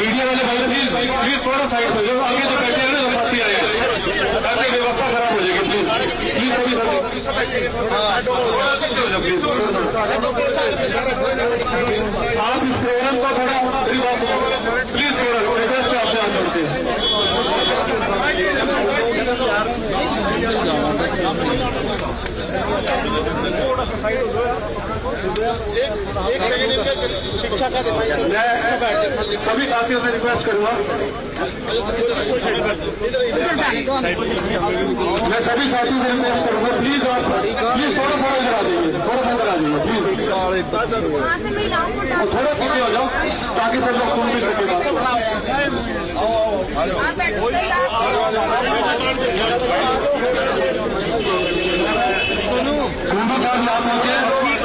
Media वाले भाई please please थोड़ा साइड हो जाओ, आगे जो बैठे हैं ना साथी आए हैं, ताकि व्यवस्था खराब हो जाएगी। प्लीज प्लीज सभी पीछे हो जाओ प्लीज। आप इस प्रोग्राम को थोड़ा मेरी बात प्लीज थोड़ा रिक्वेस्ट है आपसे, आप करते हैं। थोड़ा सा साइड हो जाओ, एक सेकंड शिक्षा का मैं सभी साथियों से रिक्वेस्ट करूंगा, मैं सभी साथियों से रिक्वेस्ट करूंगा प्लीज आप प्लीज थोड़ा थोड़ा इधर आ जाइए, थोड़ा सा इधर आ जाइए प्लीज, थोड़ा पीछे हो जाओ ताकि सब लोग सुन भी सके बात। सोनू साहब आप पहुंचे,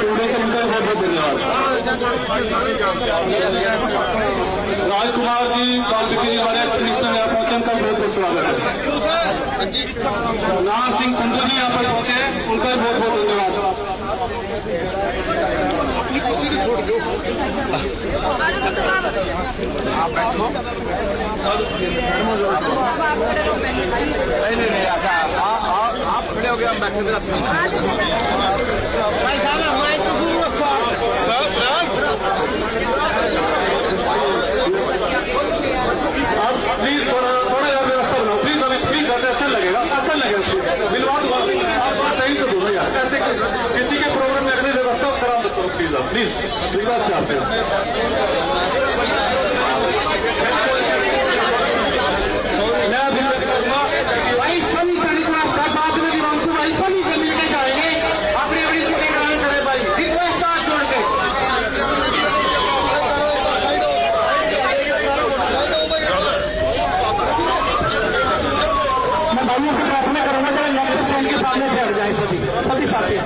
उनका बहुत बहुत धन्यवाद। राजकुमार जी वाल्मीकि हमारे एक्सपीडिशन यहाँ पहुंचे, उनका बहुत बहुत स्वागत है। नाम सिंह संधू जी यहाँ पर पहुंचे, उनका बहुत बहुत धन्यवाद। आप बैठो, नहीं आप खड़े हो गए, हम बैठे थे। भाई साहब हमारे तो आप प्लीज थोड़ा यार व्यवस्था बनाओ प्लीज, अभी प्लीज अच्छा लगेगा, अच्छा लगेगा बिलवाद आप सही तो दो यार, ऐसे किसी के प्रोग्राम में अगली व्यवस्था खराब करो प्लीज, आप प्लीज रिक्वेस्ट चाहते हैं। मैं अभी भाई सभी सैनिकों का बाद में दिवांशु भाई सभी से मिलकर जाएंगे, अपनी अपनी शूटिंग कराने करें भाई, रिक्वेस्ट हाथ जोड़ के। मैं भाइयों से प्रार्थना करूंगा जरा लेक्चर स्टैंड के सामने से हट जाए, सभी साथी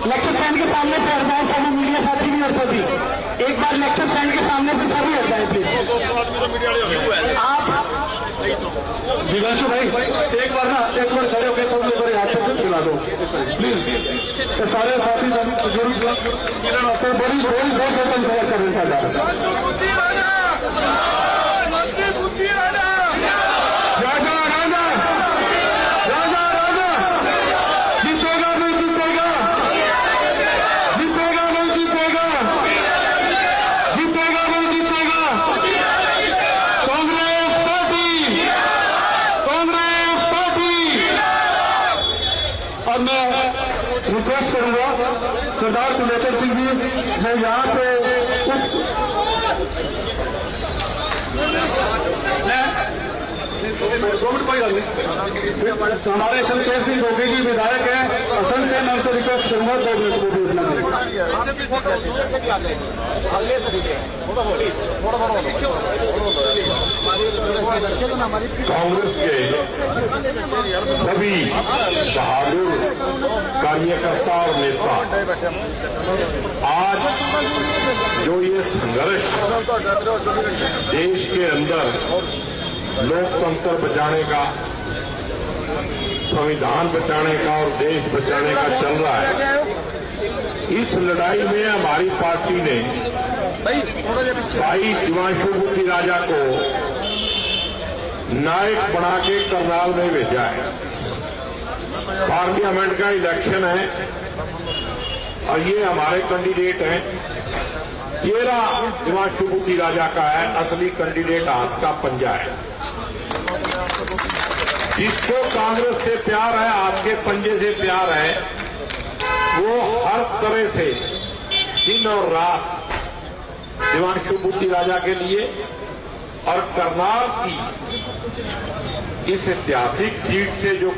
लेक्चर स्टैंड के सामने से हट जाए, सभी मीडिया साथी भी और सभी एक बार लेक्चर स्टैंड के सामने से सभी हट जाए प्लीज। आप दिवांशु भाई एक बार खड़े होकर सब लोग हाथ से खिला दो प्लीज, सारे साथी जरूर बड़ी बहुत इंतजार कर रहे हैं। मैं रिक्वेस्ट करूंगा सरदार कुलेतर सिंह जी, मैं यहाँ पे हमारे शमशेर सिंह गोगी जी विधायक हैं असम से, मैं उनसे रिक्वेस्ट करूंगा 2 मिनट को भी उठना कांग्रेस के सभी बहादुर कार्यकर्ता और नेता आज जो ये संघर्ष देश के अंदर लोकतंत्र बचाने का, संविधान बचाने का और देश बचाने का चल रहा है, इस लड़ाई में हमारी पार्टी ने भाई दिवांशु बुद्धि राजा को नायक बना के करनाल में भेजा है। पार्लियामेंट का इलेक्शन है और ये हमारे कैंडिडेट हैं। चेहरा दिवांशु बुद्धि राजा का है, असली कैंडिडेट हाथ का पंजा है। जिसको कांग्रेस से प्यार है, आपके पंजे से प्यार है, वो हर तरह से दिन और रात दिवांशु बुद्धि राजा के लिए और करनाल की इस ऐतिहासिक सीट से जो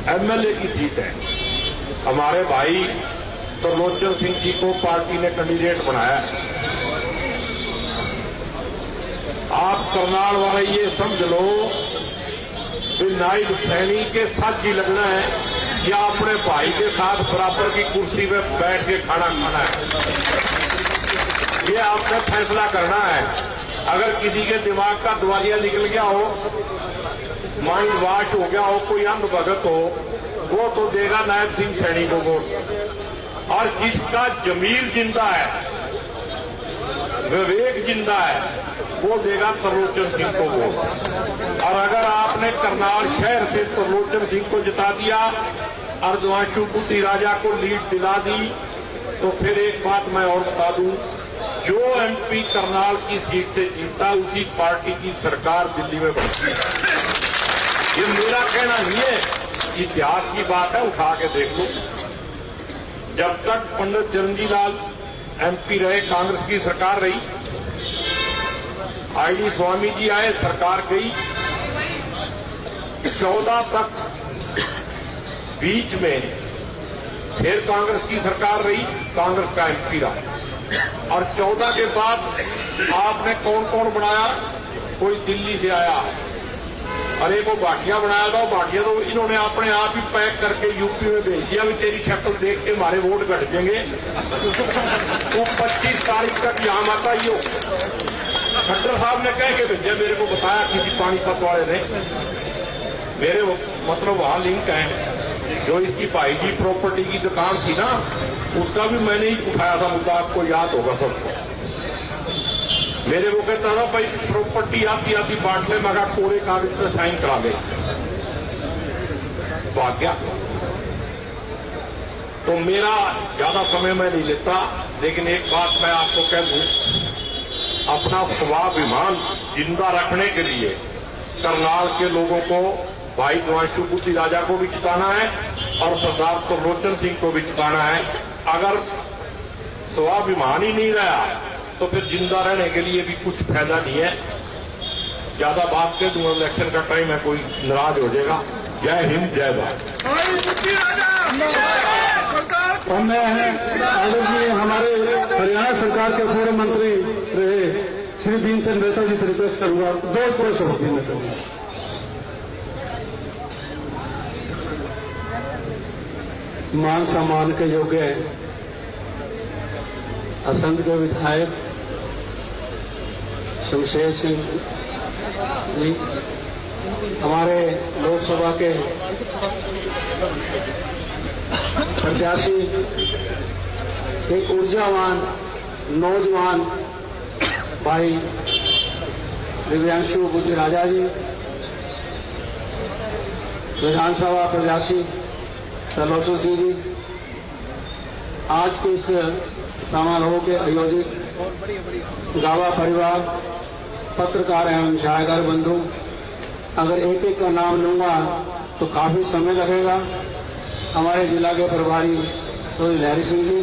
एमएलए की सीट है, हमारे भाई त्रिलोचन सिंह जी को पार्टी ने कैंडिडेट बनाया। आप करनाल वाले ये समझ लो कि नायब सैनी के साथ ही लगना है या अपने भाई के साथ बराबर की कुर्सी पे बैठ के खाना खाना है, ये आपने फैसला करना है। अगर किसी के दिमाग का दिवालिया निकल गया हो, माइंड वाश हो गया हो, कोई अंध भगत हो, वो तो देगा नायब सिंह सैनी को वोट। और जिसका जमीर जिंदा है, विवेक जिंदा है, वो देगा त्रिलोचन सिंह को वोट। और अगर आपने करनाल शहर से त्रिलोचन सिंह को जिता दिया और देवांशु बुद्धि राजा को लीड दिला दी, तो फिर एक बात मैं और बता दूं, जो एमपी करनाल की सीट से जीता उसी पार्टी की सरकार दिल्ली में बनती है। ये मेरा कहना नहीं है, इतिहास की बात है, उठा के देख लो। जब तक पंडित चिरंजीव लाल एमपी रहे, कांग्रेस की सरकार रही, आईडी स्वामी जी आए, सरकार गई। 14 तक बीच में फिर कांग्रेस की सरकार रही, कांग्रेस का एमपी रहा। और 14 के बाद आपने कौन कौन बनाया? कोई दिल्ली से आया, अरे वो भाटिया बनाया था, भाटिया तो इन्होंने अपने आप ही पैक करके यूपी में भेज दिया, भी तेरी शक्ल देख के हमारे वोट घट जाएंगे। तो 25 तारीख तक यहां माता ही हो। खट्टर साहब ने कह के भेजा, मेरे को बताया किसी पानीपत वाले ने, मेरे मतलब वहां लिंक है। जो इसकी भाई की प्रॉपर्टी की दुकान थी ना, उसका भी मैंने ही उठाया था मुद्दा, आपको याद होगा सबको। मेरे वो कहता था भाई प्रॉपर्टी आती आती बांट ले, मगर कोरे कागज पे साइन करा दे, भाग्या। तो मेरा ज्यादा समय मैं नहीं लेता, लेकिन एक बात मैं आपको कह दूं, अपना स्वाभिमान जिंदा रखने के लिए करनाल के लोगों को भाई देवांशु बुद्धि राजा को भी जिताना है और सरदार त्रिलोचन सिंह को भी जिताना है। अगर स्वाभिमान ही नहीं रहा तो फिर जिंदा रहने के लिए भी कुछ फायदा नहीं है। ज्यादा बात कर दूंगा, इलेक्शन का टाइम है, कोई नाराज हो जाएगा। जय हिंद, जय भारत। और मैं आदरणीय हमारे हरियाणा सरकार के पूर्व मंत्री रहे श्री भीमसेन मेहता जी से रिक्वेस्ट करूंगा, 2 शब्द में करूंगा। मान सम्मान के योग्य असंध के विधायक शमशेर सिंह जी, हमारे लोकसभा के प्रत्याशी, एक ऊर्जावान नौजवान भाई दिव्यांशु बुद्धि राजा जी, विधानसभा प्रत्याशी त्रिलोचन सिंह जी, आज के इस समारोह के आयोजित गावा परिवार, पत्रकार एवं छायाकार बंधु, अगर एक एक का नाम लूंगा तो काफी समय लगेगा। हमारे जिला के प्रभारी तो लहरी सिंह जी,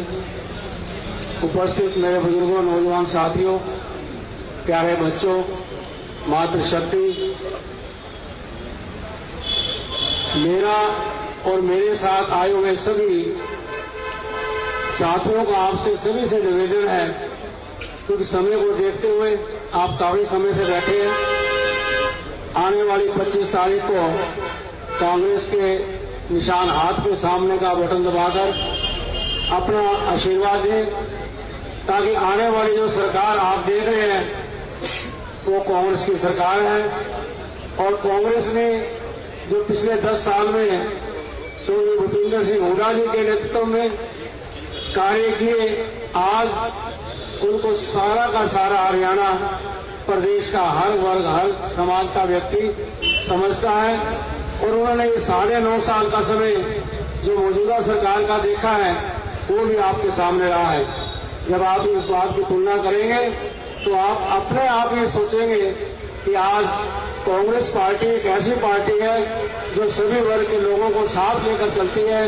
उपस्थित मेरे बुजुर्गों, नौजवान साथियों, प्यारे बच्चों, मातृशक्ति, मेरा और मेरे साथ आए हुए सभी साथियों का आपसे सभी से निवेदन है, क्योंकि समय को देखते हुए आप काफी समय से बैठे हैं। आने वाली 25 तारीख को कांग्रेस के निशान हाथ के सामने का बटन दबाकर अपना आशीर्वाद दें, ताकि आने वाली जो सरकार आप देख रहे हैं वो कांग्रेस की सरकार है। और कांग्रेस ने जो पिछले 10 साल में तो भूपेंद्र सिंह हुड्डा जी के नेतृत्व में कार्य किए, आज उनको सारा का सारा हरियाणा प्रदेश का हर वर्ग, हर समाज का व्यक्ति समझता है। और उन्होंने ये 9.5 साल का समय जो मौजूदा सरकार का देखा है वो भी आपके सामने रहा है। जब आप इस बात की तुलना करेंगे तो आप अपने आप ही सोचेंगे कि आज कांग्रेस पार्टी एक ऐसी पार्टी है जो सभी वर्ग के लोगों को साथ लेकर चलती है,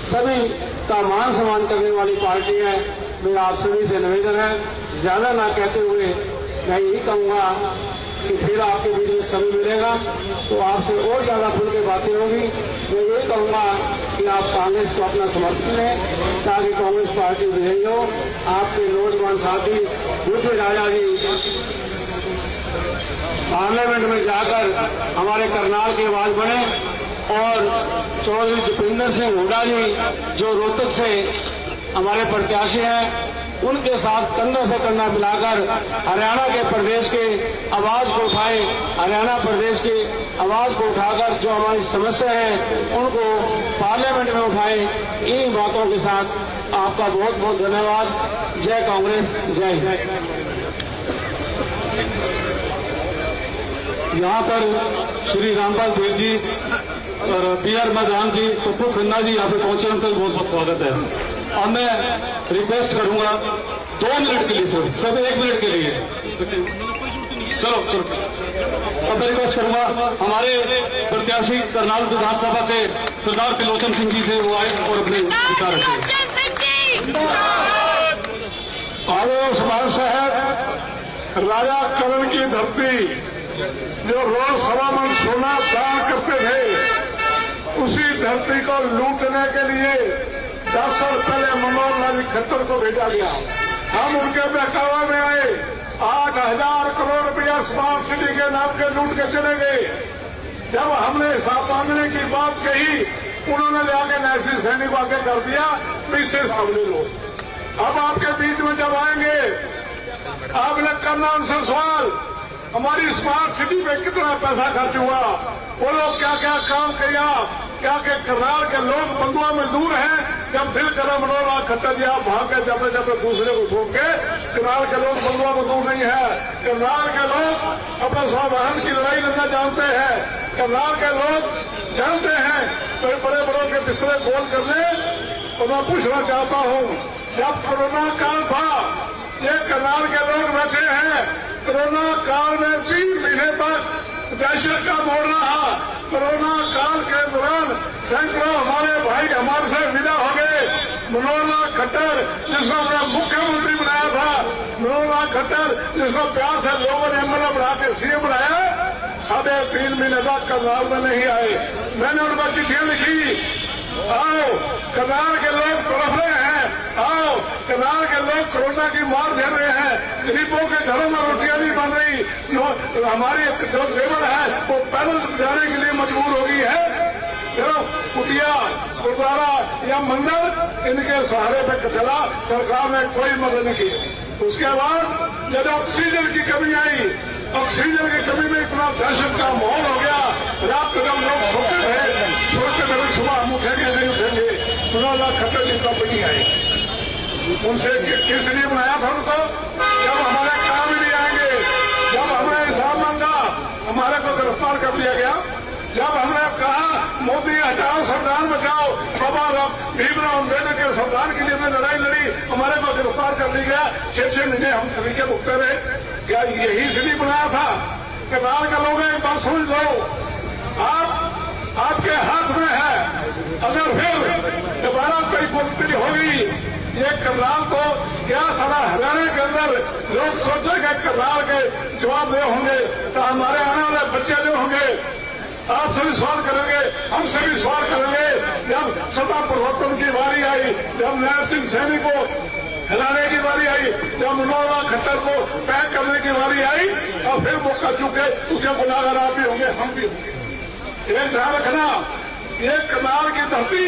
सभी का मान सम्मान करने वाली पार्टी है। मेरा आप सभी से निवेदन है, ज्यादा ना कहते हुए मैं यही कहूंगा कि फिर आपके बीच में समय मिलेगा तो आपसे और ज्यादा खुल के बातें होगी। मैं ये कहूंगा कि आप कांग्रेस को अपना समर्थन दें ताकि कांग्रेस पार्टी विजयी हो। आपके नौजवान साथी बुद्धि राजा जी पार्लियामेंट में जाकर हमारे करनाल की आवाज बने, और चौधरी दीपेंद्र सिंह हुड्डा जी जो रोहतक से हमारे प्रत्याशी हैं, उनके साथ कंधा से कंधा मिलाकर हरियाणा के प्रदेश के आवाज को उठाए, हरियाणा प्रदेश की आवाज को उठाकर जो हमारी समस्या है उनको पार्लियामेंट में उठाए। इन्हीं बातों के साथ आपका बहुत बहुत धन्यवाद। जय कांग्रेस, जय हिंद। यहाँ पर श्री रामपाल देव जी और PR मैदान जी, पप्पू खन्ना जी यहाँ पे पहुंचे, उनका बहुत बहुत स्वागत है। और मैं रिक्वेस्ट करूंगा 2 मिनट के लिए, सब 1 मिनट के लिए, चलो अब मैं रिक्वेस्ट करूंगा हमारे प्रत्याशी करनाल विधानसभा से सरदार त्रिलोचन सिंह जी से वो आए और अपने विचार रखें। आलोक समाज शहर राजा करण की धरती, जो रोज 1.25 मन सोना दान करते थे, उसी धरती को लूटने के लिए 10 साल पहले मनोहर लाल खट्टर को भेजा गया। हम उनके बहकावे में आए, 8,000 करोड़ रुपया स्मार्ट सिटी के नाम के लूट के चले गए। जब हमने हिसाब मांगने की बात कही, उन्होंने लेके नैसी सैनी को आगे कर दिया, पीछे सामने लो। अब आपके बीच में जब आएंगे, आपने करना उनसे सवाल, हमारी स्मार्ट सिटी पे कितना पैसा खर्च हुआ, वो लोग क्या क्या काम किया, क्या क्या करनाल के लोग बंधुआ मजदूर हैं। जब दिल करा मनोहर लाल खट्टर जी आप भाग के जब दूसरे को छोड़ के, करनाल के लोग बंधुआ मजदूर नहीं है। करनाल के लोग अपने स्वाभिमान की लड़ाई लड़ना जानते हैं। करनाल के लोग जानते हैं तो बड़े बड़ों के बिस्तरे गोल करने। तो मैं पूछना चाहता हूं, जब कोरोना काल था, ये करनाल के लोग बैठे हैं, कोरोना काल में 3 महीने तक दहशत का मोड़ रहा। कोरोना काल के दौरान सैकड़ों हमारे भाई हमारे से विदा हो गए। मनोहर लाल खट्टर, जिसको हमने मुख्यमंत्री बनाया था, मनोहर लाल खट्टर जिसको प्यार से लोगों ने MLA बना के CM बनाया, 3.5 महीने तक करनाल में नहीं आए। मैंने उनको चिट्ठियां लिखी, आओ करनाल के लोग तड़प रहे हैं, आओ करनाल के लोग कोरोना की मार झेल रहे हैं, गरीबों के घरों में रोटियां नहीं बन रही, हमारी जो लेबर है वो पैदल जाने के लिए मजबूर हो गई है। चलो कुटिया, गुरुद्वारा या मंदिर, इनके सहारे पे चला, सरकार ने कोई मदद नहीं की। उसके बाद जब ऑक्सीजन की कमी आई, ऑक्सीजन की कमी में इतना दहशत का माहौल हो गया, रात को जब लोग सोते थे, सोचते थे सुबह हम उठेंगे नहीं उठेंगे, मनोहर लाल खट्टर जी कंपनी आई। उनसे किस लिए बनाया था उनको? जब हमारे काम ही नहीं आएंगे, जब हमने हिसाब मांगा, हमारे को गिरफ्तार कर दिया गया। जब हमने कहा मोदी हटाओ संविधान बचाओ, बाबा भीमराव अम्बेडकर के संविधान के लिए हमने लड़ाई लड़ी, हमारे को गिरफ्तार कर दिया गया। 6 महीने हम तरीके भुगते रहे। क्या यही इसलिए बनाया था? करनाल के लोग एक बात समझ लो, आपके हाथ में है। अगर फिर दोबारा कोई मुक्ति होगी, ये करनाल को क्या सारा हरियाणा के अंदर लोग सोचेंगे करनाल के जवाब दे होंगे, तो हमारे आने वाले बच्चे जो होंगे आपसे भी सवाल करेंगे, हमसे भी सवाल करेंगे। जब सत्ता परिवर्तन की बारी आई, जब नया सिंह सैनी को हिलाने की बारी आई, जब मनोहर लाल खट्टर को पैक करने की बारी आई, और फिर मौका चुके उसके गुनाहगार आप भी होंगे, हम भी होंगे। एक ध्यान रखना, ये करनाल की धरती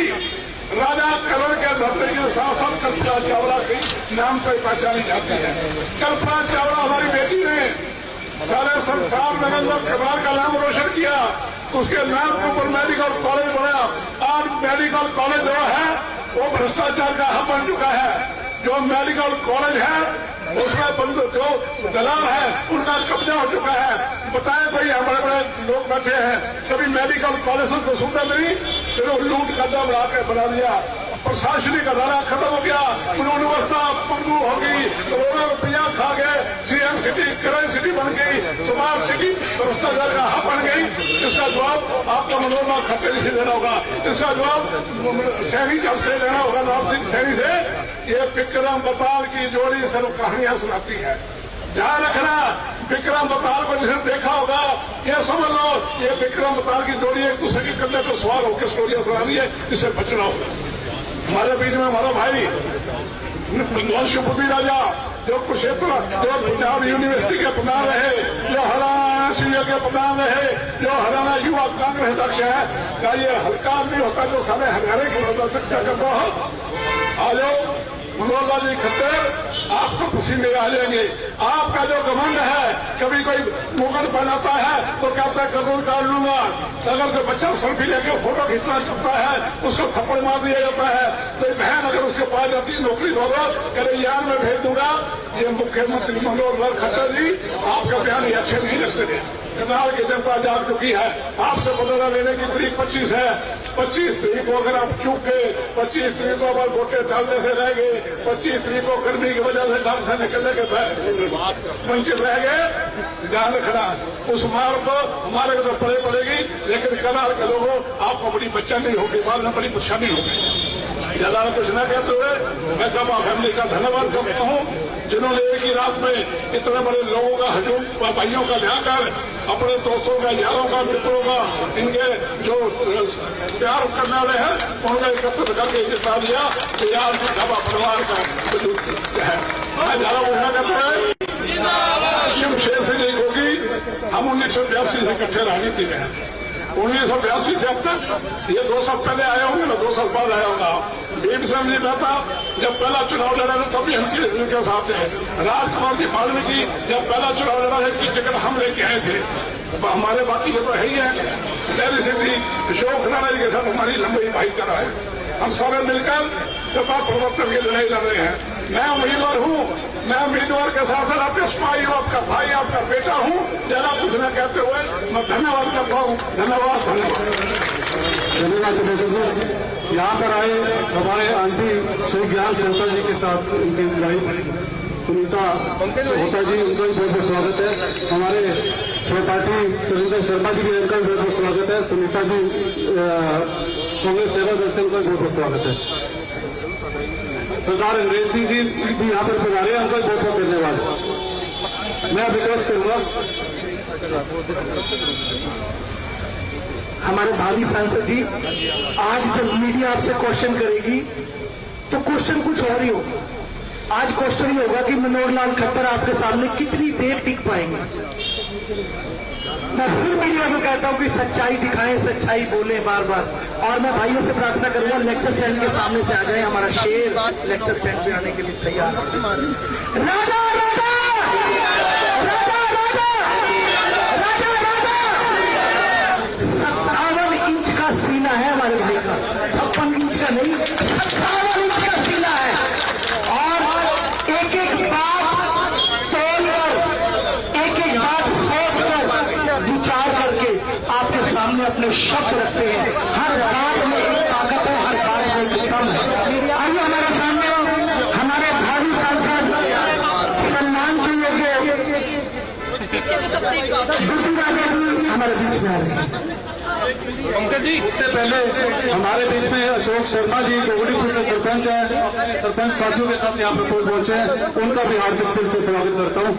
राजा करण के धरती के साथ साथ कल्पना चावला के नाम पर पहचानी जाती है। कल्पना चावला हमारी बेटी ने सारे संसार में करनाल का नाम रोशन किया, उसके नाम के ऊपर मेडिकल कॉलेज बना। आज मेडिकल कॉलेज जो है वो भ्रष्टाचार का हब बन चुका है। जो मेडिकल कॉलेज है उसमें जो दलाल है उनका कब्जा हो चुका है। बताए भाई हमारे बड़े लोग बैठे हैं, कभी मेडिकल कॉलेज को सुविधा मिली, फिर लूट कब्जा बना दिया। प्रशासनिक अदालत खत्म हो गया, उन्होंने व्यवस्था पंगू हो गई, करोड़ों रुपया खा गए, CM सिटी करंट सिटी बन गई, स्मार्ट सिटी भ्रष्टाचार का हब बन गई। इसका जवाब आपको मनोहर लाल खट्टर से देना होगा। इसका जवाब सैनी जब से लेना होगा, नवाज सिंह सैनी से। ये विक्रम बताल की जोड़ी सिर्फ कहानियां सुनाती है। ध्यान रखना, विक्रम बताल को जिसने देखा होगा, ये समझ लो ये विक्रम बताल की जोड़ी एक दूसरे के कंधे पर सवार होकर स्टोरियां सुना रही है, इससे बचना होगा। हमारे बीच में हमारा भाई शिवपुरी राजा, जो कुरुक्षेत्र, जो पंजाब यूनिवर्सिटी के प्रधान रहे, जो हरियाणा सीए के प्रधान रहे, जो हरियाणा युवा कांग्रेस अध्यक्ष है, क्या ये हल्का नहीं होता जो सारे हरियाणा की मदद से क्या करता हो? आ जाओ मनोहर लाल जी खट्टर आपको पसीने आ जाएंगे। आपका जो घमंड है, कभी कोई मुगल पहनाता है तो कहता है कबूल कर लूंगा, अगर कोई बच्चा सेल्फी लेकर फोटो खींचना चाहता है उसको थप्पड़ मार दिया जाता है। तो बहन अगर उसके पास जाती है नौकरी दो करे यार मैं भेज दूंगा। ये मुख्यमंत्री मनोहर लाल खट्टर जी आपका बयान ये अच्छे नहीं लगते हैं। करनाल की जनता जाग चुकी है, आपसे बदला लेने की तारीख 25 है। 25 तारीख को अगर आप चूक गए, 25 तारीख को अगर वोटे डालने से रह गए, 25 तारीख को गर्मी की वजह से घर से निकलने के वंचित रह गए, ध्यान रखना उस मार को हमारे को तो पड़े पड़ेगी, लेकिन करनाल के लोगों आपको बड़ी परेशानी होगी, बाद में बड़ी परेशानी होगी। ज्यादा कुछ न कहते हुए मैं गबा फैमिली का धन्यवाद करता हूँ, जिन्होंने एक ही रात में इतने बड़े लोगों का हजूम भाइयों का ध्यान कर अपने दोस्तों का, यारों का, मित्रों का, इनके जो प्यार करने वाले हैं उन्होंने एकत्र करके जिता दिया कि यार गबा परिवार का है। ज्यादा कुछ न कहते हैं शिव शेर से नहीं होगी। हम 1982 से इकट्ठे राजनीति में हैं। 1982 से अब तक ये 2 साल पहले आया होंगे ना, 2 साल बाद आया होगा। भीम से नहीं रहता, जब पहला चुनाव लड़ा था तभी हम इनके साथ थे। राजकुमार जी वाल्मीकि जब पहला चुनाव लड़ा था की टिकट हम लेके आए थे। हमारे बाकी जो तो है ही है, दिल्ली से भी अशोक राणा जी के साथ हमारी लंबी भाईचारा है। हम सारे मिलकर सपा परिवर्तन की लड़ाई लड़ रहे हैं। मैं उम्मीदवार हूँ, मैं उम्मीदवार के साथ साथ आपके सिपाही हूँ, आपका भाई, आपका बेटा हूँ। जरा कुछ न कहते हुए मैं धन्यवाद करता हूँ। धन्यवाद धन्यवाद। यहाँ पर आए हमारे आंटी श्री ज्ञान शंकर जी के साथ उनकी वाइफ सुनीता होता जी, उनका भी बहुत बहुत स्वागत है। हमारे सहपाठी सुरेंद्र शर्मा जी भी, उनका भी बहुत बहुत स्वागत है। सुनीता जी कांग्रेस सेवा दर्शन का बहुत बहुत स्वागत है। सरदार अंग्रेज सिंह जी भी यहाँ पर पधारे हैं, उनका भी बहुत बहुत धन्यवाद। मैं रिक्वेस्ट करूंगा हमारे भावी सांसद जी, आज जब मीडिया आपसे क्वेश्चन करेगी तो क्वेश्चन कुछ और ही होगा। आज क्वेश्चन ये होगा कि मनोहर लाल खट्टर आपके सामने कितनी देर टिक पाएंगे। मैं फिर मीडिया को कहता हूं कि सच्चाई दिखाएं, सच्चाई बोलें बार बार। और मैं भाइयों से प्रार्थना करूंगा लेक्चर स्टैंड के सामने से आ जाए। हमारा शेर लेक्चर स्टैंड पे आने के लिए तैयार है। राजा राजा राजा राजा राजा राजा 57 इंच का सीना है हमारे भाई का, 56 इंच का नहीं, 57 इंच का सीना है। और एक एक बात तोलकर, एक एक बात सोचकर, विचार करके आपके सामने अपने शब्द रखते हैं। हर बात में एक ताकत है, हर बात में एक दम है। आइए हमारे सामने हमारे भावी सांसद सम्मान के योग्य हमारे बीच में आ रहे हैं। पंकज जी, इससे पहले हमारे बीच में अशोक शर्मा जी गोगड़ीपुर के सरपंच हैं, सरपंच साथियों के साथ यहाँ पर पहुंचे हैं, उनका भी हार्दिक दिल से स्वागत करता हूँ।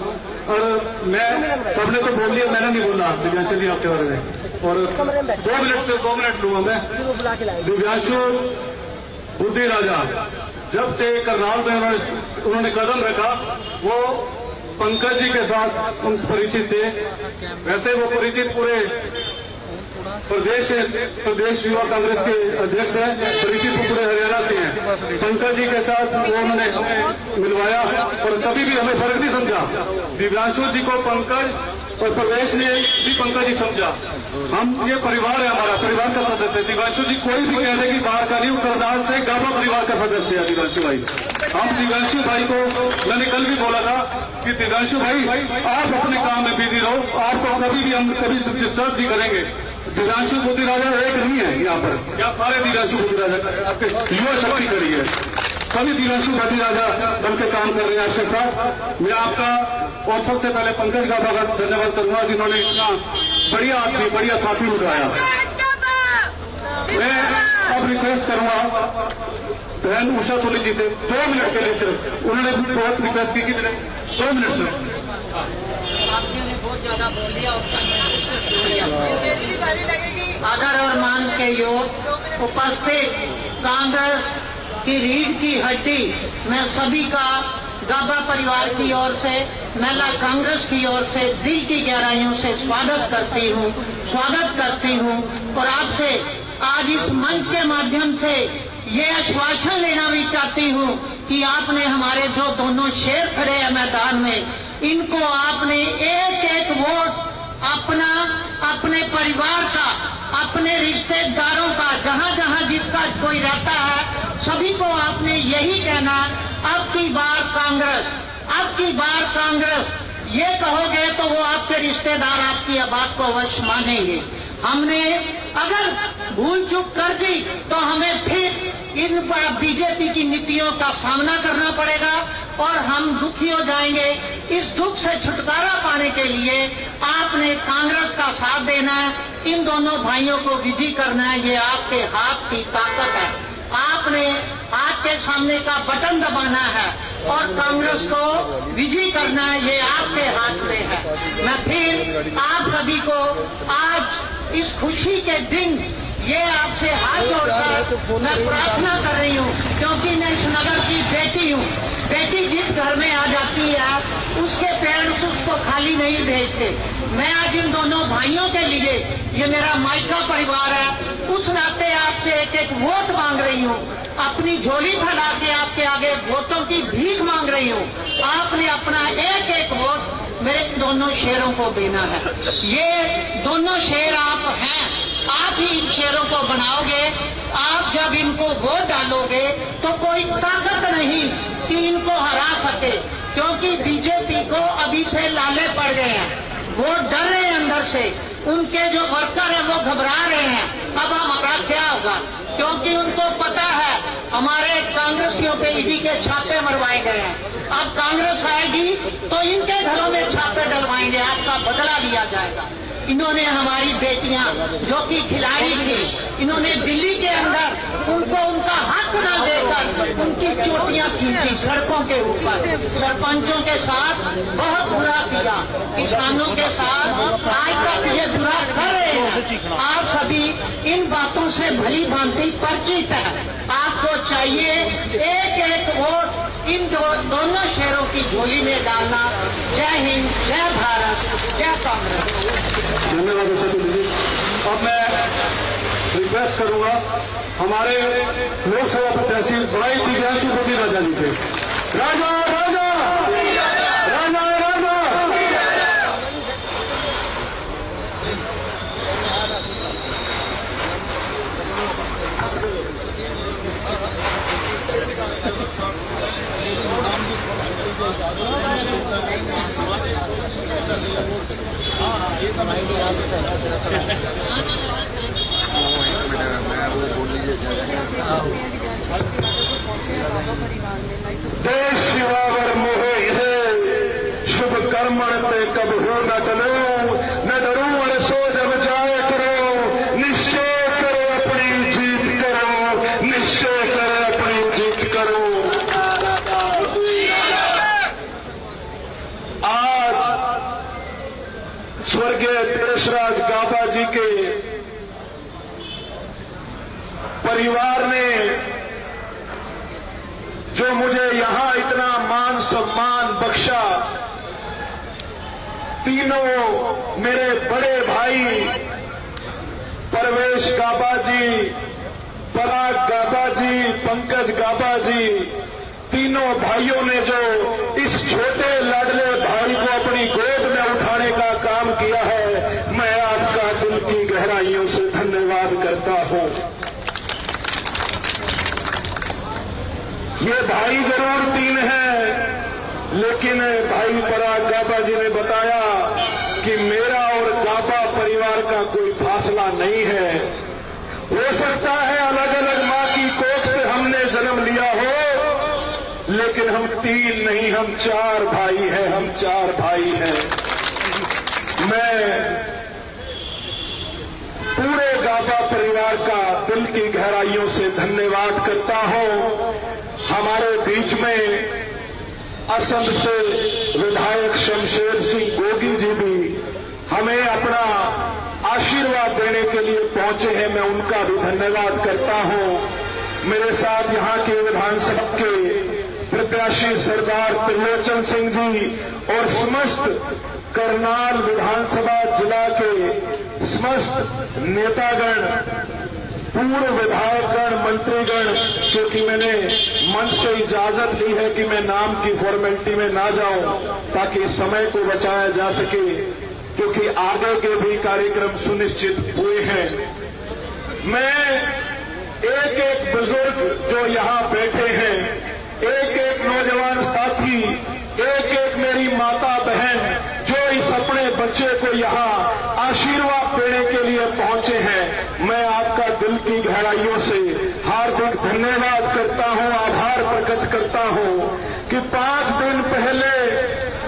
और मैं सबने तो बोल लिया, मैंने नहीं बोला दिव्यांशु जी आपके बारे में, और 2 मिनट लूंगा मैं। दिव्यांशु बुद्धि राजा जब से करनाल में उन्होंने कदम रखा, वो पंकज जी के साथ उन परिचित थे। वैसे वो परिचित पूरे प्रदेश युवा कांग्रेस के अध्यक्ष हैं, परिचित पूरे हरियाणा से हैं। पंकज जी के साथ वो उन्होंने मिलवाया और कभी भी हमें फर्क नहीं समझा। दिव्यांशु जी को पंकज और प्रदेश ने भी पंकज जी समझा। हम ये परिवार है, हमारा परिवार का सदस्य है। दिव्यांशु जी कोई भी कह दे कि बाहर का नहीं, करनाल से गाबा परिवार का सदस्य है दिव्यांशु भाई। हम दिव्यांशु भाई को, मैंने कल भी बोला था कि दिव्यांशु भाई आप अपने काम में बिजी रहो, आपको कभी भी हम कभी डिस्टर्ब नहीं करेंगे। दिव्यांशु बुद्धि राजा एक नहीं है यहाँ पर, क्या सारे दिव्यांशु बुद्धि राजा आपके युवा शक्ति करी है, सभी दिव्यांशु बुद्धि राजा बन के काम कर रहे हैं आपके साथ। मैं आपका और सबसे पहले पंकज का बहुत धन्यवाद करूंगा, जिन्होंने इतना बढ़िया आदमी, बढ़िया साथी उठाया। मैं अब रिक्वेस्ट करूंगा बहन उषा तुली जी से 2 मिनट के लिए सिर्फ, उन्होंने भी बहुत रिक्वेस्ट की कि 2 मिनट सिर्फ। आपने बहुत ज्यादा बोल दिया, आदर और मान के योग उपस्थित कांग्रेस की रीढ़ की हड्डी, मैं सभी का गाबा परिवार की ओर से, महिला कांग्रेस की ओर से दिल की गहराइयों से स्वागत करती हूँ और आपसे आज इस मंच के माध्यम से ये आश्वासन लेना भी चाहती हूँ कि आपने हमारे जो दोनों शेर खड़े हैं मैदान में, इनको आपने एक एक वोट अपना, अपने परिवार का, अपने रिश्तेदारों का, जहां जहां जिसका कोई रहता है, सभी को आपने यही कहना, अब की बार कांग्रेस, अब की बार कांग्रेस। ये कहोगे तो वो आपके रिश्तेदार आपकी बात को अवश्य मानेंगे। हमने अगर भूल चूक कर दी तो हमें फिर इन बीजेपी की नीतियों का सामना करना पड़ेगा और हम दुखी हो जाएंगे। इस दुख से छुटकारा पाने के लिए आपने कांग्रेस का साथ देना है, इन दोनों भाइयों को विजयी करना है। ये आपके हाथ की ताकत है, आपने हाथ के सामने का बटन दबाना है और कांग्रेस को विजयी करना है, ये आपके हाथ में है। मैं फिर आप सभी को आज इस खुशी के दिन ये आपसे हाथ जोड़कर मैं प्रार्थना कर रही हूँ, क्योंकि मैं इस नगर की बेटी हूँ। बेटी जिस घर में आ जाती है उसके पेरेंट्स उसको खाली नहीं भेजते। मैं आज इन दोनों भाइयों के लिए, ये मेरा मायका परिवार है, उस नाते आपसे एक एक वोट मांग रही हूँ। अपनी झोली फैला के आपके आगे वोटों की भीख मांग रही हूँ। आपने अपना एक एक वोट मेरे दोनों शेरों को देना है। ये दोनों शेर आप हैं, आप ही इन शेरों को बनाओगे। आप जब इनको वोट डालोगे तो कोई ताकत नहीं कि इनको हरा सके, क्योंकि बीजेपी को अभी से लाले पड़ गए हैं, वो डर रहे हैं अंदर से। उनके जो वर्कर हैं वो घबरा रहे हैं, अब हमारा क्या होगा, क्योंकि उनको पता है हमारे कांग्रेसियों पे ईडी के छापे मरवाए गए हैं। अब कांग्रेस आएगी तो इनके घरों में छापे डलवाएंगे, आपका बदला लिया जाएगा। इन्होंने हमारी बेटियां जो कि खिलाड़ी थी, इन्होंने दिल्ली के अंदर उनको उनका हक न देकर उनकी चोटियां खींची सड़कों के ऊपर। सरपंचों के साथ बहुत बुरा किया, किसानों के साथ आज तक ये बुरा कर रहे हैं। आप सभी इन बातों से भली भांति परिचित है। आपको चाहिए एक एक वोट इन दोनों शेरों की झोली में डालना। जय हिंद, जय भारत, जय कांग्रेस। धन्यवाद सचिन जी। अब मैं रिक्वेस्ट करूंगा हमारे लोकसभा प्रत्याशी बड़ाई दिव्यांशु मोदी राजा जी से। राजा राजा राजा राजा देश शिवावर मोहे शुभ कर्मण पे कब हो न डरो, न डरो और सो जब जाए करो। निश्चय करो अपनी जीत करो, निश्चय करो अपनी जीत करो। आज स्वर्गीय देशराज गाबा जी के परिवार ने जो मुझे यहां इतना मान सम्मान बख्शा, तीनों मेरे बड़े भाई परवेश गाबा जी, पराग गाबा जी, पंकज गाबा जी, तीनों भाइयों ने जो इस छोटे लाडले भाई को अपनी गोद में उठाने का काम किया है, मैं आपका दिल की गहराइयों से धन्यवाद करता हूं। ये भाई जरूर तीन हैं, लेकिन भाई पराग गाबा जी ने बताया कि मेरा और गाबा परिवार का कोई फासला नहीं है। हो सकता है अलग अलग मां की कोख से हमने जन्म लिया हो, लेकिन हम तीन नहीं, हम चार भाई हैं, हम चार भाई हैं। मैं पूरे गाबा परिवार का दिल की गहराइयों से धन्यवाद करता हूं। हमारे बीच में असम से विधायक शमशेर सिंह गोगी जी भी हमें अपना आशीर्वाद देने के लिए पहुंचे हैं, मैं उनका भी धन्यवाद करता हूं। मेरे साथ यहां के विधानसभा के प्रत्याशी सरदार त्रिलोचन सिंह जी और समस्त करनाल विधानसभा जिला के समस्त नेतागण पूर्व विधायकगण, मंत्रीगण, क्योंकि मैंने मंच से इजाजत ली है कि मैं नाम की फॉर्मेलिटी में ना जाऊं ताकि समय को बचाया जा सके, क्योंकि आगे के भी कार्यक्रम सुनिश्चित हुए हैं। मैं एक एक बुजुर्ग जो यहां बैठे हैं, एक एक नौजवान साथी, एक एक मेरी माता बहन जो इस अपने बच्चे को यहां आशीर्वाद देने के लिए पहुंचे हैं, मैं आपका दिल की गहराइयों से हार्दिक धन्यवाद करता हूं, आभार प्रकट करता हूं कि 5 दिन पहले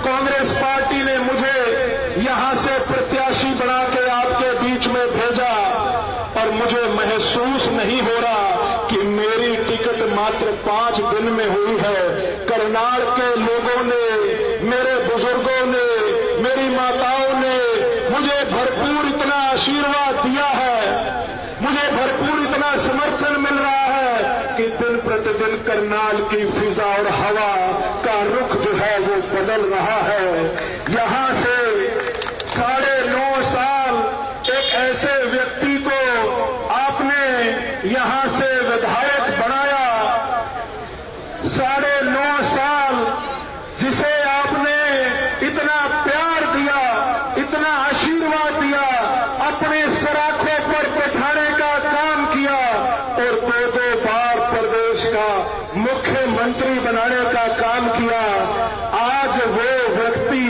कांग्रेस पार्टी ने मुझे यहां से प्रत्याशी बना के आपके बीच में भेजा और मुझे महसूस नहीं हो रहा कि मेरी टिकट मात्र 5 दिन में हुई है। करनाल के लोगों ने, मेरे बुजुर्गों ने, मेरी माताओं ने मुझे भरपूर इतना आशीर्वाद दिया है, मुझे भरपूर इतना समर्थन मिल रहा है कि दिन प्रतिदिन करनाल की फिजा और हवा का रुख जो है वो बदल रहा है। यहां से 9.5 साल एक ऐसे व्यक्ति को आपने यहां से विधायक बनाया, 9.5 साल जिसे आपने इतना प्यार दिया, इतना आशीर्वाद दिया, अपने सराखों पर बैठाने का काम किया और 2 बार प्रदेश का मुख्यमंत्री बनाने का काम किया। आज वो व्यक्ति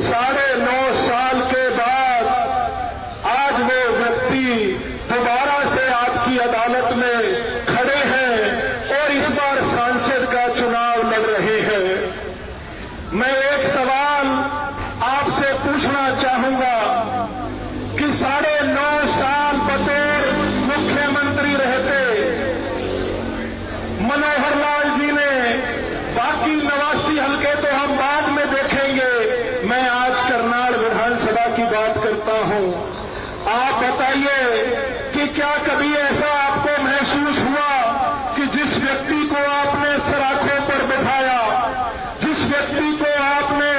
9.5 साल के बाद आज वो व्यक्ति दोबारा से आपकी अदालत में खड़े हैं और इस बार सांसद का चुनाव लड़ रहे हैं। मैं एक सवाल आपसे पूछना चाहूंगा कि 9.5 साल बतौर मुख्यमंत्री रहते मनोहर लाल जी ने, बाकी 89 हल्के तो हम बाद में देखेंगे, मैं आज करनाल विधानसभा की बात करता हूं। आप बताइए कि क्या कभी ऐसा आपको महसूस हुआ कि जिस व्यक्ति को आपने सराखों पर बैठाया, जिस व्यक्ति को आपने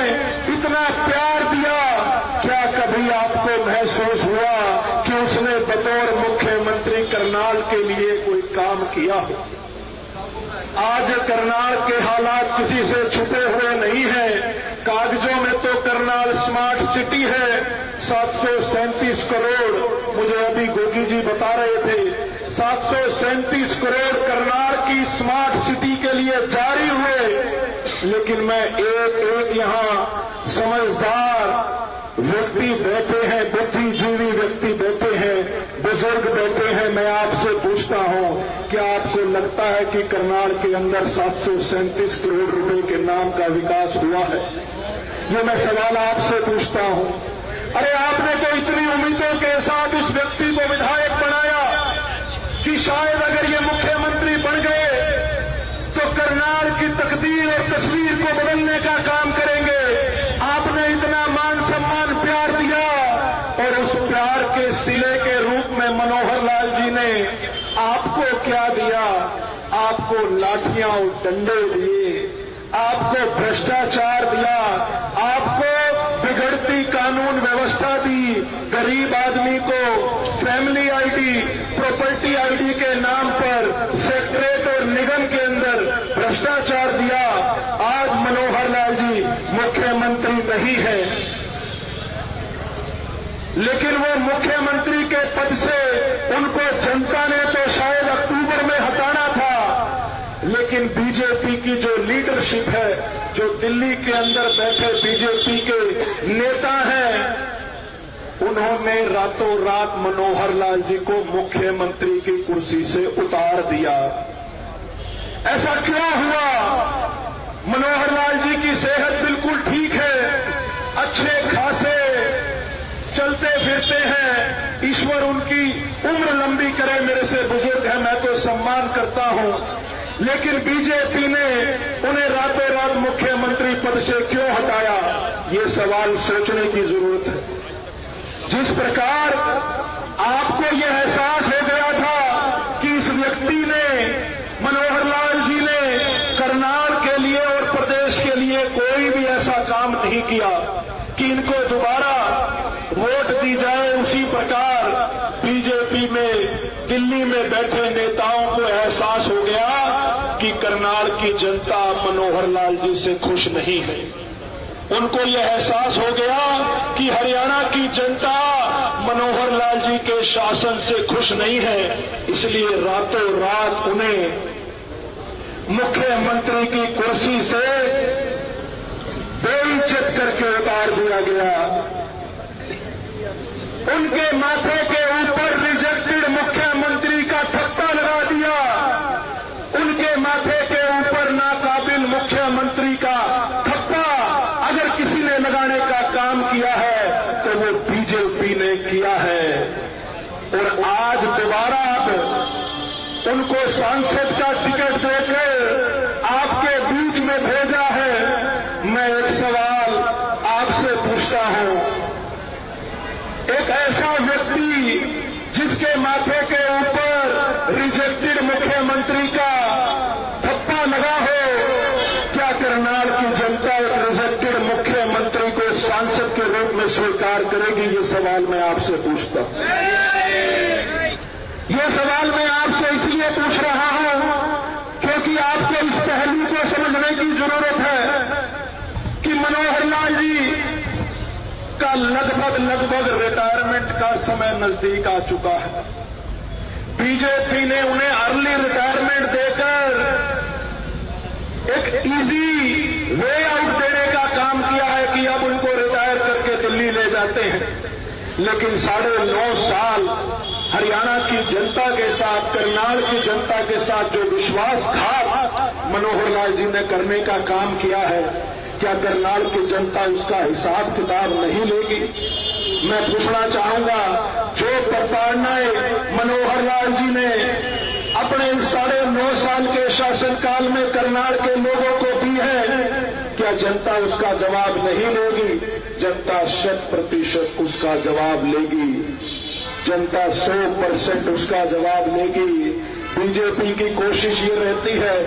इतना प्यार दिया, क्या कभी आपको महसूस हुआ कि उसने बतौर मुख्यमंत्री करनाल के लिए कोई काम किया हो? आज करनाल के हालात किसी से छुपे हुए नहीं हैं। कागजों में तो करनाल स्मार्ट सिटी है, 737 करोड़, मुझे अभी गोगी जी बता रहे थे, 737 करोड़ करनाल की स्मार्ट सिटी के लिए जारी हुए। लेकिन मैं एक यहां समझदार व्यक्ति बैठे हैं, बुद्धिजीवी व्यक्ति बैठे हैं, बुजुर्ग बैठे हैं, मैं आपसे पूछता हूं, क्या आपको लगता है कि करनाल के अंदर 737 करोड़ रुपए के नाम का विकास हुआ है? ये मैं सवाल आपसे पूछता हूं। अरे आपने तो इतनी उम्मीदों के साथ इस व्यक्ति को विधायक बनाया कि शायद अगर ये मुख्यमंत्री बन गए तो करनाल की तकदीर और तस्वीर को बदलने का काम करेंगे। आपने इतना मान सम्मान प्यार दिया और उस प्यार के सिले के रूप में मनोहर लाल जी ने आपको क्या दिया? आपको लाठियां और डंडे दिए, आपको भ्रष्टाचार दिया, आपको बिगड़ती कानून व्यवस्था दी, गरीब आदमी को फैमिली आईडी, प्रॉपर्टी आईडी के नाम पर सेक्रेटरीट और निगम के अंदर भ्रष्टाचार दिया। आज मनोहर लाल जी मुख्यमंत्री नहीं है, लेकिन वो मुख्यमंत्री के पद से उनको जनता ने तो शायद अक्टूबर में हटाना था, लेकिन बीजेपी की जो लीडरशिप है, जो दिल्ली के अंदर बैठे बीजेपी के नेता हैं, उन्होंने रातों रात मनोहर लाल जी को मुख्यमंत्री की कुर्सी से उतार दिया। ऐसा क्यों हुआ? मनोहर लाल जी की सेहत बिल्कुल ठीक है, अच्छे खासे चलते फिरते हैं, ईश्वर उनकी उम्र लंबी करे, मेरे से बुजुर्ग है, मैं तो सम्मान करता हूं, लेकिन बीजेपी ने उन्हें रातों रात मुख्यमंत्री पद से क्यों हटाया? ये सवाल सोचने की जरूरत है। जिस प्रकार आपको यह एहसास हो गया था कि इस व्यक्ति ने, मनोहर लाल जी ने करनाल के लिए और प्रदेश के लिए कोई भी ऐसा काम नहीं किया कि इनको दोबारा वोट दी जाए, उसी प्रकार बीजेपी में दिल्ली में बैठे नेताओं को एहसास हो गया कि करनाल की जनता मनोहर लाल जी से खुश नहीं है। उनको यह एहसास हो गया कि हरियाणा की जनता मनोहर लाल जी के शासन से खुश नहीं है, इसलिए रातों रात उन्हें मुख्यमंत्री की कुर्सी से बेइज्जत करके उतार दिया गया। उनके माथे के ऊपर रिजेक्टेड मुख्यमंत्री का थप्पा लगा दिया। उनके माथे के ऊपर नाकाबिल मुख्यमंत्री का थप्पा अगर किसी ने लगाने का काम किया है तो वो बीजेपी ने किया है। और आज दोबारा उनको सांसद का टिकट देकर आपके बीच में भेजा है। मैं एक सवाल आपसे पूछता हूं, एक ऐसा व्यक्ति जिसके माथे के ऊपर रिजेक्टेड मुख्यमंत्री का थप्पा लगा हो, क्या करनाल की जनता एक रिजेक्टेड मुख्यमंत्री को सांसद के रूप में स्वीकार करेगी? ये सवाल मैं आपसे पूछता हूं। ये सवाल मैं आपसे इसलिए पूछ रहा हूं क्योंकि आपको इस पहलू को समझने की जरूरत है कि मनोहर लाल जी का लगभग रिटायरमेंट का समय नजदीक आ चुका है। बीजेपी ने उन्हें अर्ली रिटायरमेंट देकर एक इजी वे आउट देने का काम किया है कि अब उनको रिटायर करके दिल्ली ले जाते हैं। लेकिन 9.5 साल हरियाणा की जनता के साथ, करनाल की जनता के साथ जो विश्वासघात मनोहर लाल जी ने करने का काम किया है, क्या करनाल की जनता उसका हिसाब किताब नहीं लेगी? मैं पूछना चाहूंगा, जो प्रताड़नाएं मनोहर लाल जी ने अपने 9.5 साल के शासनकाल में करनाल के लोगों को दी है, क्या जनता उसका जवाब नहीं लेगी? जनता 100% उसका जवाब लेगी। जनता 100% उसका जवाब लेगी। बीजेपी की कोशिश ये रहती है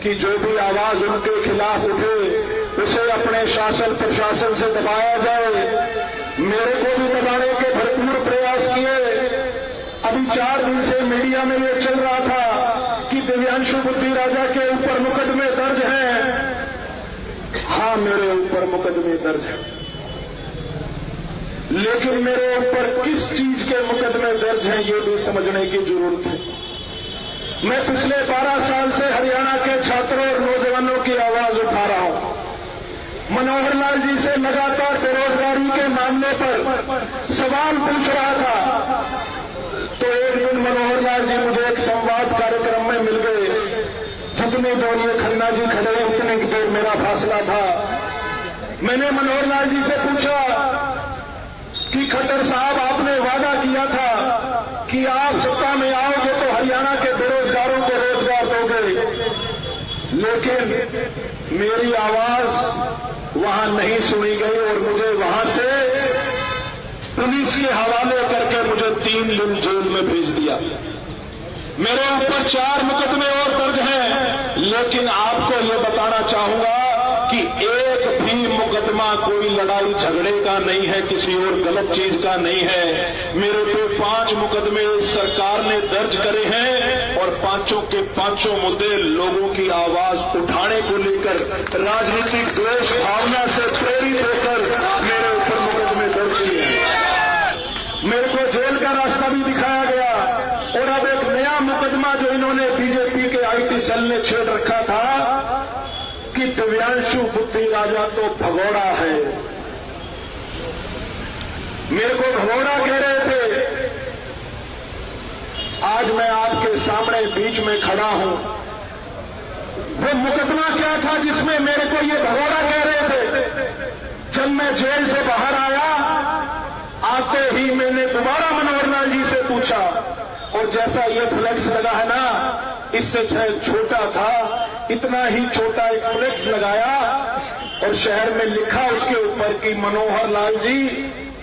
कि जो भी आवाज उनके खिलाफ उठे उसे अपने शासन प्रशासन से दबाया जाए। मेरे को भी दबाने के भरपूर प्रयास किए। अभी 4 दिन से मीडिया में ये चल रहा था कि दिव्यांशु बुद्धि राजा के ऊपर मुकदमे दर्ज हैं। हाँ, मेरे ऊपर मुकदमे दर्ज हैं, लेकिन मेरे ऊपर किस चीज के मुकदमे दर्ज हैं ये भी समझने की जरूरत है। मैं पिछले 12 साल से हरियाणा के छात्रों और नौजवानों की आवाज उठा रहा हूं। मनोहर लाल जी से लगातार बेरोजगारी के मामले पर सवाल पूछ रहा था, तो एक दिन मनोहर लाल जी मुझे एक संवाद कार्यक्रम में मिल गए। जितनी देर ये खन्ना जी खड़े उतनी देर मेरा फासला था। मैंने मनोहर लाल जी से पूछा कि खट्टर साहब, आपने वादा किया था कि आप सत्ता में आओगे तो हरियाणा के बेरोजगारों को रोजगार दोगे, लेकिन मेरी आवाज वहां नहीं सुनी गई और मुझे वहां से पुलिस के हवाले करके मुझे 3 दिन जेल में भेज दिया। मेरे ऊपर 4 मुकदमे और दर्ज हैं, लेकिन आपको यह बताना चाहूंगा कि एक भी मुकदमा कोई लड़ाई झगड़े का नहीं है, किसी और गलत चीज का नहीं है। मेरे पे 5 मुकदमे सरकार ने दर्ज करे हैं और 5 के 5 मुद्दे लोगों की आवाज उठाने को लेकर राजनीतिक द्वेष भावना से प्रेरित होकर मेरे ऊपर मुकदमे दर्ज किए हैं। मेरे को जेल का रास्ता भी दिखाया गया और अब एक नया मुकदमा जो इन्होंने बीजेपी के आईटी सेल ने छेड़ रखा था कि दिव्यांशु बुद्धि राजा तो भगोड़ा है। मेरे को भगोड़ा कह रहे थे। आज मैं आपके सामने बीच में खड़ा हूं। वो मुकदमा क्या था जिसमें मेरे को ये भगोड़ा कह रहे थे? जब मैं जेल से बाहर आया, आते ही मैंने दोबारा मनोहर लाल जी से पूछा, और जैसा ये फ्लेक्स लगा है ना, इससे शायद छोटा था, इतना ही छोटा एक फ्लेक्स लगाया और शहर में लिखा उसके ऊपर कि मनोहर लाल जी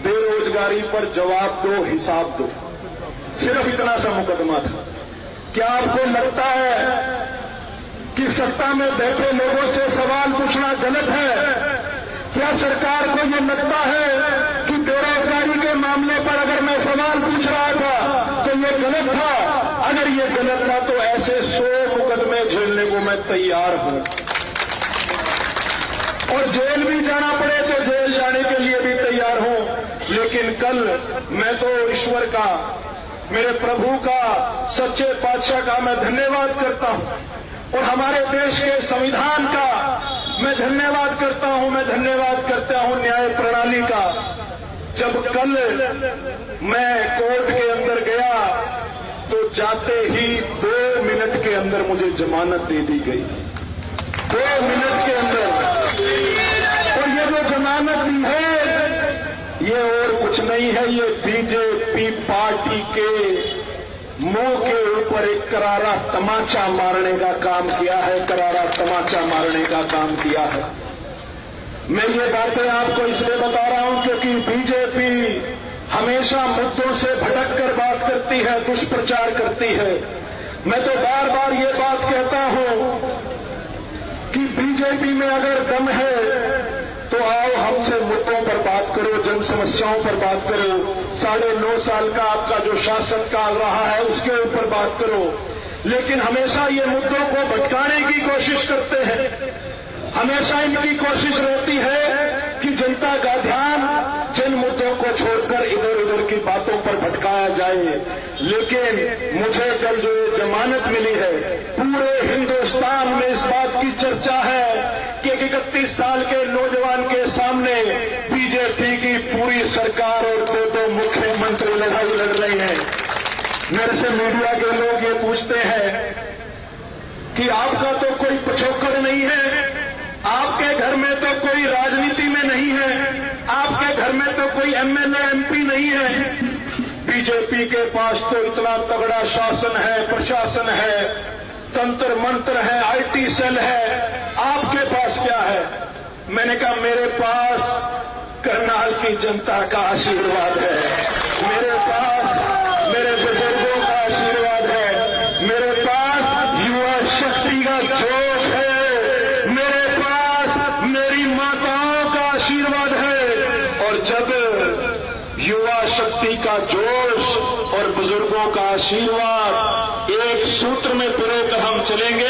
बेरोजगारी पर जवाब दो, हिसाब दो। सिर्फ इतना सा मुकदमा था। क्या आपको लगता है कि सत्ता में बैठे लोगों से सवाल पूछना गलत है? क्या सरकार को यह लगता है कि बेरोजगारी के मामले पर अगर मैं सवाल पूछ रहा था तो ये गलत था। अगर ये गलत था तो ऐसे 100 मुकदमे झेलने को मैं तैयार हूं, और जेल भी जाना पड़े तो जेल जाने के लिए भी तैयार हूं। लेकिन कल मैं तो ईश्वर का, मेरे प्रभु का, सच्चे पातशाह का मैं धन्यवाद करता हूं, और हमारे देश के संविधान का मैं धन्यवाद करता हूं। मैं धन्यवाद करता हूं न्याय प्रणाली का। जब कल मैं कोर्ट के अंदर गया तो जाते ही 2 मिनट के अंदर मुझे जमानत दे दी गई, 2 मिनट के अंदर। और ये जो जमानत दी है ये और कुछ नहीं है, ये बीजेपी पार्टी के मुंह के ऊपर एक करारा तमाचा मारने का काम किया है, करारा तमाचा मारने का काम किया है। मैं ये बातें आपको इसलिए बता रहा हूं क्योंकि बीजेपी हमेशा मुद्दों से भटक कर बात करती है, दुष्प्रचार करती है। मैं तो बार बार ये बात कहता हूं कि बीजेपी में अगर दम है तो आओ हमसे मुद्दों पर बात करो, जन समस्याओं पर बात करो, 9.5 साल का आपका जो शासनकाल रहा है उसके ऊपर बात करो। लेकिन हमेशा ये मुद्दों को भटकाने की कोशिश करते हैं। हमेशा इनकी कोशिश रहती है कि जनता का ध्यान जिन मुद्दों को छोड़कर इधर उधर की बातों पर भटकाया जाए। लेकिन मुझे कल जो जमानत मिली है, पूरे हिंदुस्तान में इस बात की चर्चा है कि 31 साल के नौजवान के सामने बीजेपी की पूरी सरकार और 2 मुख्यमंत्री लड़ाई लड़ रहे हैं। मेरे से मीडिया के लोग ये पूछते हैं कि आपका तो कोई पिछोकड़ नहीं है, आपके घर में तो कोई राजनीति में नहीं है, आपके घर में तो कोई एमएलए एमपी नहीं है। बीजेपी के पास तो इतना तगड़ा शासन है, प्रशासन है, तंत्र मंत्र है, आईटी सेल है, आपके पास क्या है? मैंने कहा मेरे पास करनाल की जनता का आशीर्वाद है, मेरे पास मेरे बुजुर्गों का आशीर्वाद है, मेरे पास युवा शक्ति का जोश है, मेरे पास मेरी माताओं का आशीर्वाद है। और जब युवा शक्ति का जोश और बुजुर्गों का आशीर्वाद एक सूत्र में पिरोकर हम चलेंगे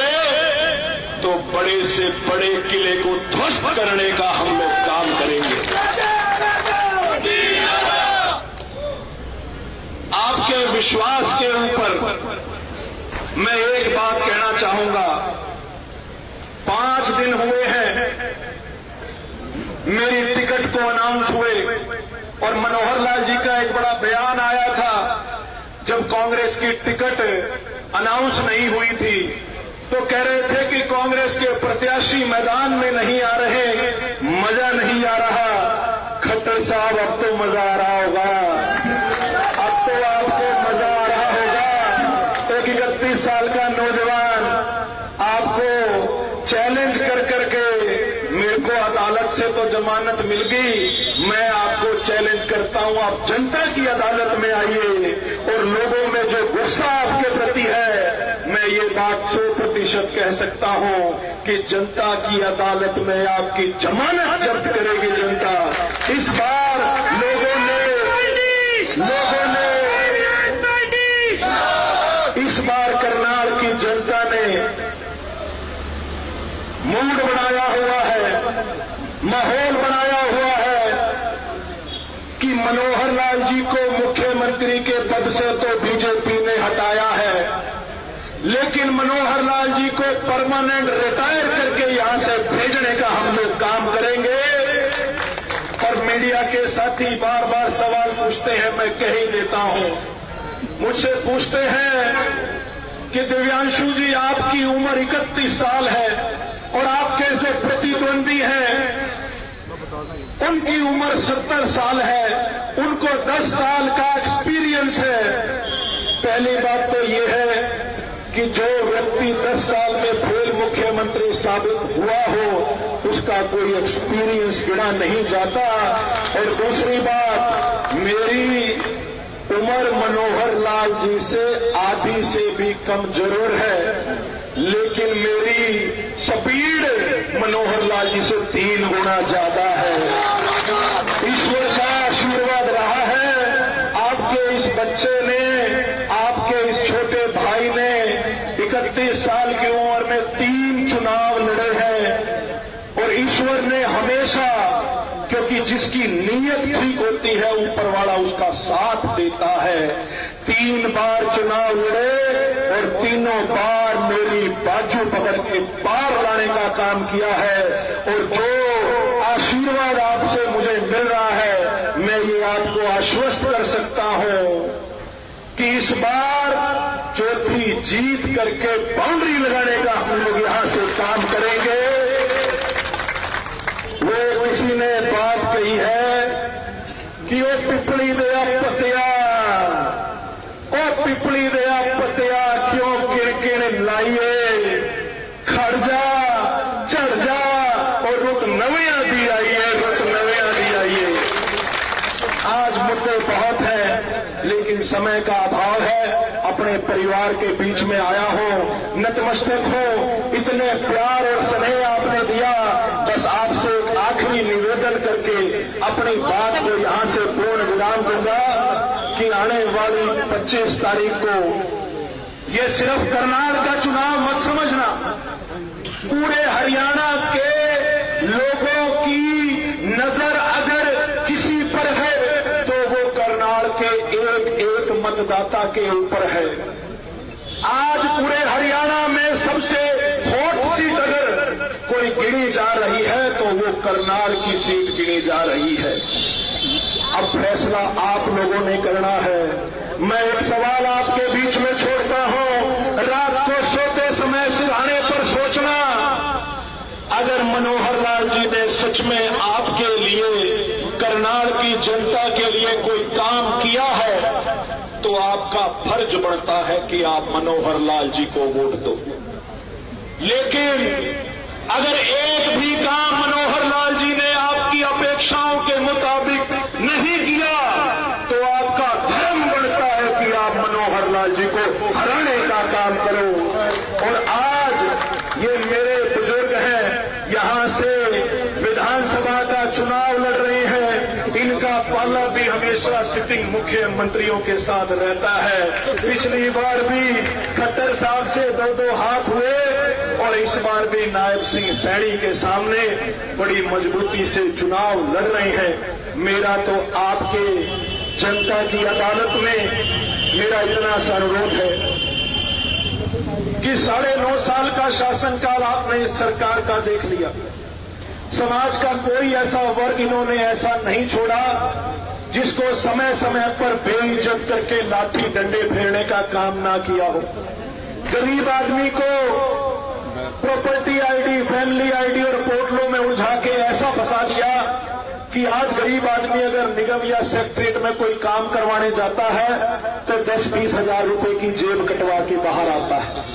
तो बड़े से बड़े किले को ध्वस्त करने का हम लोग काम करेंगे। आपके विश्वास के ऊपर मैं एक बात कहना चाहूंगा। 5 दिन हुए हैं मेरी टिकट को अनाउंस हुए, और मनोहर लाल जी का एक बड़ा बयान आया था जब कांग्रेस की टिकट अनाउंस नहीं हुई थी, तो कह रहे थे कि कांग्रेस के प्रत्याशी मैदान में नहीं आ रहे, मजा नहीं आ रहा। खट्टर साहब अब तो मजा आ रहा होगा, अब तो आपको मजा आ रहा होगा। एक 31 साल का नौजवान आपको चैलेंज कर करके, मेरे को अदालत से तो जमानत मिल गई, मैं आपको चैलेंज करता हूं आप जनता की अदालत में आइए, और लोगों में जो गुस्सा आपके प्रति है, मैं ये बात 100% कह सकता हूं कि जनता की अदालत में आपकी जमानत जब्त करेगी जनता। इस बार लोगों ने इस बार करनाल की जनता ने मूड बनाया हुआ है, माहौल बनाया हुआ है कि मनोहर लाल जी को मुख्यमंत्री के पद से तो बीजेपी ने हटाया है, लेकिन मनोहर लाल जी को परमानेंट रिटायर करके यहां से भेजने का हम लोग काम करेंगे। और मीडिया के साथी बार बार सवाल पूछते हैं, मैं कह ही देता हूं। मुझसे पूछते हैं कि दिव्यांशु जी आपकी उम्र 31 साल है और आपके जो प्रतिद्वंदी हैं उनकी उम्र 70 साल है, उनको 10 साल का एक्सपीरियंस है। पहली बात तो ये है कि जो व्यक्ति 10 साल में फेल मुख्यमंत्री साबित हुआ हो उसका कोई एक्सपीरियंस गिना नहीं जाता। और दूसरी बात, मेरी उम्र मनोहर लाल जी से आधी से भी कम जरूर है, लेकिन मेरी स्पीड मनोहर लाल जी से 3 गुना ज्यादा है। ईश्वर का आशीर्वाद क्योंकि जिसकी नीयत ठीक होती है ऊपर वाला उसका साथ देता है। 3 बार चुनाव लड़े और तीनों बार मेरी बाजू पकड़ के पार लाने का काम किया है। और जो आशीर्वाद आपसे मुझे मिल रहा है, मैं ये आपको आश्वस्त कर सकता हूं कि इस बार चौथी जीत करके बाउंड्री लगाने का हम लोग यहां से काम करेंगे। वो किसी ने बात कही है कि वो पिपली दया पतिया, ओ पिपली दया पतिया क्यों किण किण लाइए, खड़ जा चढ़ जा और रुक नविया दी आइए, रुक नविया दी आइए। आज मुद्दे बहुत हैं लेकिन समय का अभाव है। अपने परिवार के बीच में आया हूं, नतमस्तक हूं, इतने प्यार और स्नेह आपने दिया। बस आपसे एक आखिरी निवेदन करके अपनी बात को यहां से पूर्ण विराम दूंगा कि आने वाली 25 तारीख को ये सिर्फ करनाल का चुनाव मत समझना, पूरे हरियाणा के लोगों की नजर अगर किसी पर है तो वो करनाल के एक मतदाता के ऊपर है। आज पूरे हरियाणा में सबसे हॉट सीट अगर कोई गिनी जा रही है तो वो करनाल की सीट गिनी जा रही है। अब फैसला आप लोगों ने करना है। मैं एक सवाल आपके बीच में छोड़ता हूं, रात को सोते समय सिरहाने पर सोचना, अगर मनोहर लाल जी ने सच में आपके लिए, करनाल की जनता के लिए कोई काम किया है तो आपका फर्ज बनता है कि आप मनोहर लाल जी को वोट दो। लेकिन अगर एक भी काम मनोहर लाल जी ने आपकी अपेक्षाओं के मुताबिक नहीं किया तो आपका धर्म बनता है कि आप मनोहर लाल जी को हराने का काम करो। और आज ये मेरे बुजुर्ग हैं, यहां से विधानसभा का चुनाव लड़ रहे हैं, इनका पाला भी हमेशा सिटिंग मुख्यमंत्रियों के साथ रहता है। पिछली बार भी खट्टर साहब से 2-2 हाथ हुए और इस बार भी नायब सिंह सैनी के सामने बड़ी मजबूती से चुनाव लड़ रहे हैं। मेरा तो आपके जनता की अदालत में मेरा इतना सा अनुरोध है कि 9.5 साल का शासनकाल आपने इस सरकार का देख लिया। समाज का कोई ऐसा वर्ग इन्होंने ऐसा नहीं छोड़ा जिसको समय समय पर बेइज्जत करके लाठी डंडे फेरने का काम ना किया हो। गरीब आदमी को प्रॉपर्टी आईडी, फैमिली आईडी और पोर्टलों में उलझा के ऐसा फंसा दिया कि आज गरीब आदमी अगर निगम या सेक्रेटरीट में कोई काम करवाने जाता है तो 10-20 हजार रुपए की जेब कटवा के बाहर आता है।